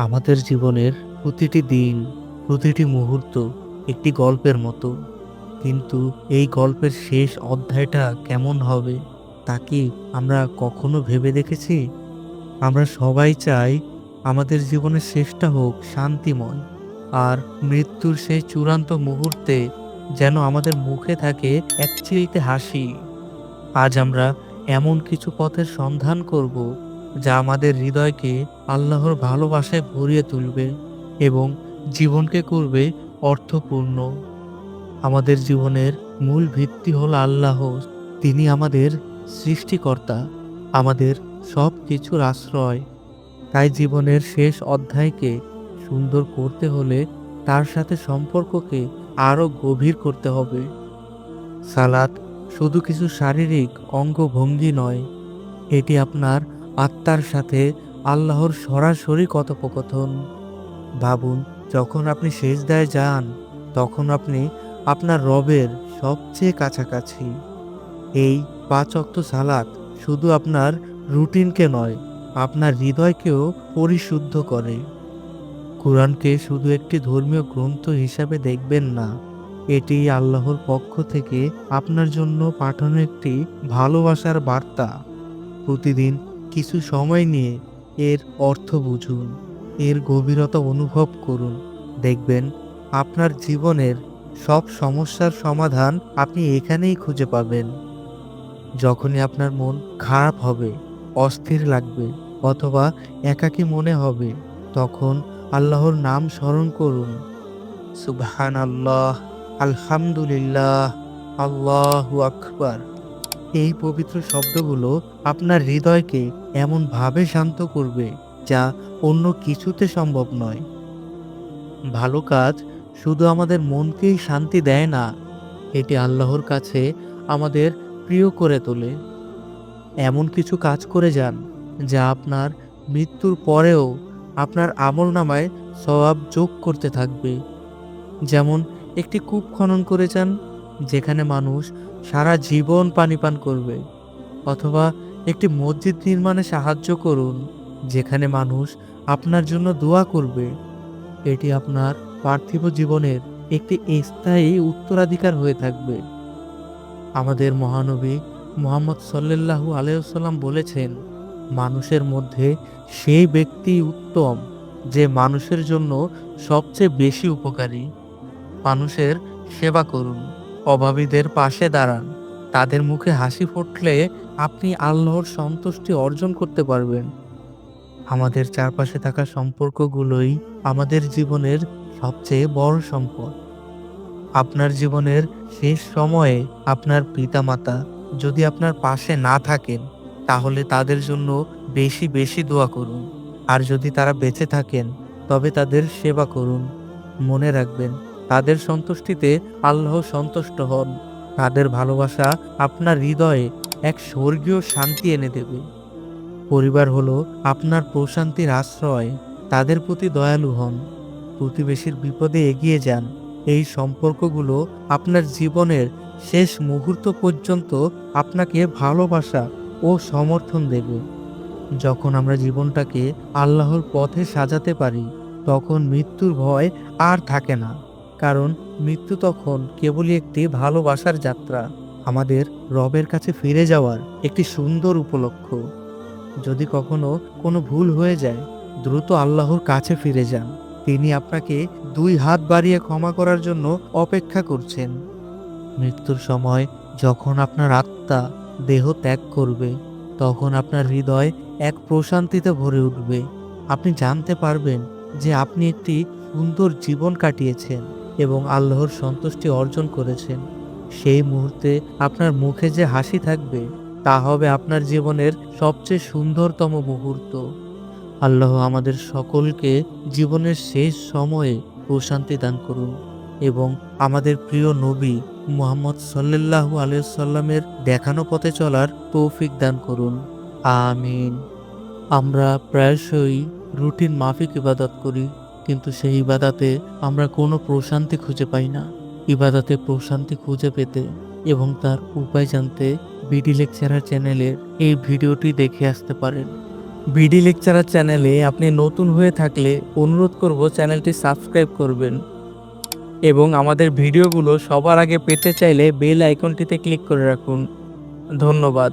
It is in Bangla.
আমাদের জীবনের প্রতিটি দিন, প্রতিটি মুহূর্ত একটি গল্পের মতো। কিন্তু এই গল্পের শেষ অধ্যায়টা কেমন হবে তা কি আমরা কখনো ভেবে দেখেছি? আমরা সবাই চাই আমাদের জীবনের শেষটা হোক শান্তিময়, আর মৃত্যুর সেই চূড়ান্ত মুহূর্তে যেন আমাদের মুখে থাকে একচিলতে হাসি। আজ আমরা এমন কিছু পথের সন্ধান করব যা আমাদের হৃদয়কে আল্লাহর ভালোবাসায় ভরিয়ে তুলবে এবং জীবনকে করবে অর্থপূর্ণ। আমাদের জীবনের মূল ভিত্তি হল আল্লাহ। তিনি আমাদের সৃষ্টিকর্তা, আমাদের সব কিছুর আশ্রয়। তাই জীবনের শেষ অধ্যায়কে সুন্দর করতে হলে তার সাথে সম্পর্ককে আরো গভীর করতে হবে। সালাত শুধু কিছু শারীরিক অঙ্গভঙ্গি নয়, এটি আপনার আত্মার সাথে আল্লাহর সরাসরি কথোপকথন। ভাবুন, যখন আপনি সেজদায় যান তখন আপনি আপনার রবের সবচেয়ে কাছাকাছি। এই 5 ওয়াক্ত সালাত শুধু আপনার রুটিনকে নয়, আপনার হৃদয়কেও পরিশুদ্ধ করে। কোরআনকে শুধু একটি ধর্মীয় গ্রন্থ হিসাবে দেখবেন না, এটি আল্লাহর পক্ষ থেকে আপনার জন্য পাঠানো একটি ভালোবাসার বার্তা। প্রতিদিন কিছু সময় নিয়ে এর অর্থ বুঝুন, এর গভীরতা অনুভব করুন। দেখবেন আপনার জীবনের সব সমস্যার সমাধান আপনি এখানেই খুঁজে পাবেন। যখনই আপনার মন খারাপ হবে, অস্থির লাগবে অথবা একাকী মনে হবে, তখন আল্লাহর নাম স্মরণ করুন। সুবহানাল্লাহ, আলহামদুলিল্লাহ, আল্লাহু আকবার। এই পবিত্র শব্দগুলো আপনার হৃদয়কে এমনভাবে শান্ত করবে যা অন্য কিছুতে সম্ভব নয়। ভালো কাজ শুধু আমাদের মনকেই শান্তি দেয় না, এটি আল্লাহর কাছে আমাদের প্রিয় করে তোলে। এমন কিছু কাজ করে যান যা আপনার মৃত্যুর পরেও আপনার আমলনামায় সওয়াব যোগ করতে থাকবে। যেমন একটি কূপ খনন করে যান যেখানে মানুষ সারা জীবন পানি পান করবে, অথবা একটি মসজিদ নির্মাণে সাহায্য করুন যেখানে মানুষ আপনার জন্য দোয়া করবে। এটি আপনার পার্থিব জীবনের একটি স্থায়ী উত্তরাধিকার হয়ে থাকবে। আমাদের মহানবী মুহাম্মদ সাল্লাল্লাহু আলাইহি ওয়াসাল্লাম বলেছেন, মানুষের মধ্যে সেই ব্যক্তি উত্তম যে মানুষের জন্য সবচেয়ে বেশি উপকারী। মানুষের সেবা করুন, অভাবীদের পাশে দাঁড়ান। তাদের মুখে হাসি ফুটলে আপনি আল্লাহর সন্তুষ্টি অর্জন করতে পারবেন। আমাদের চারপাশে থাকা সম্পর্কগুলোই আমাদের জীবনের সবচেয়ে বড় সম্পদ। আপনার জীবনের শেষ সময়ে আপনার পিতামাতা যদি আপনার পাশে না থাকেন, তাহলে তাদের জন্য বেশি বেশি দোয়া করুন। আর যদি তারা বেঁচে থাকেন, তবে তাদের সেবা করুন। মনে রাখবেন, তাদের সন্তুষ্টিতে আল্লাহ সন্তুষ্ট হন। তাদের ভালোবাসা আপনার হৃদয়ে এক স্বর্গীয় শান্তি এনে দেবে। পরিবার হলো আপনার প্রশান্তির আশ্রয়। তাদের প্রতি দয়ালু হন, প্রতিবেশীর বিপদে এগিয়ে যান। এই সম্পর্কগুলো আপনার জীবনের শেষ মুহূর্ত পর্যন্ত আপনাকে ভালোবাসা ও সমর্থন দেবে। যখন আমরা জীবনটাকে আল্লাহর পথে সাজাতে পারি, তখন মৃত্যুর ভয় আর থাকে না। কারণ মৃত্যু তখন কেবলই একটি ভালোবাসার যাত্রা, আমাদের রবের কাছে ফিরে যাওয়ার একটি সুন্দর উপলক্ষ। যদি কখনো কোনো ভুল হয়ে যায়, দ্রুত আল্লাহর কাছে ফিরে যান। তিনি আপনাকে 2 হাত বাড়িয়ে ক্ষমা করার জন্য অপেক্ষা করছেন। মৃত্যুর সময় যখন আপনার আত্মা দেহ ত্যাগ করবে, তখন আপনার হৃদয় এক প্রশান্তিতে ভরে উঠবে। আপনি জানতে পারবেন যে আপনি একটি সুন্দর জীবন কাটিয়েছেন এবং আল্লাহর সন্তুষ্টি অর্জন করেছেন। সেই মুহূর্তে আপনার মুখে যে হাসি থাকবে, তা হবে আপনার জীবনের সবচেয়ে সুন্দরতম মুহূর্ত। আল্লাহ আমাদের সকলকে জীবনের শেষ সময়ে প্রশান্তি দান করুন এবং আমাদের প্রিয় নবী মুহাম্মদ সাল্লাল্লাহু আলাইহি সাল্লামের দেখানো পথে চলার তৌফিক দান করুন। আমিন। আমরা প্রায়শই রুটিন মাফিক ইবাদত করি, কিন্তু সেই ইবাদতে আমরা কোনো প্রশান্তি খুঁজে পাই না। ইবাদতে প্রশান্তি খুঁজে পেতে এবং তার উপায় জানতে বিডি লেকচারার চ্যানেলের এই ভিডিওটি দেখে আসতে পারেন। বিডি লেকচারার চ্যানেলে আপনি নতুন হয়ে থাকলে অনুরোধ করব চ্যানেলটি সাবস্ক্রাইব করবেন এবং আমাদের ভিডিওগুলো সবার আগে পেতে চাইলে বেল আইকনটিতে ক্লিক করে রাখুন। ধন্যবাদ।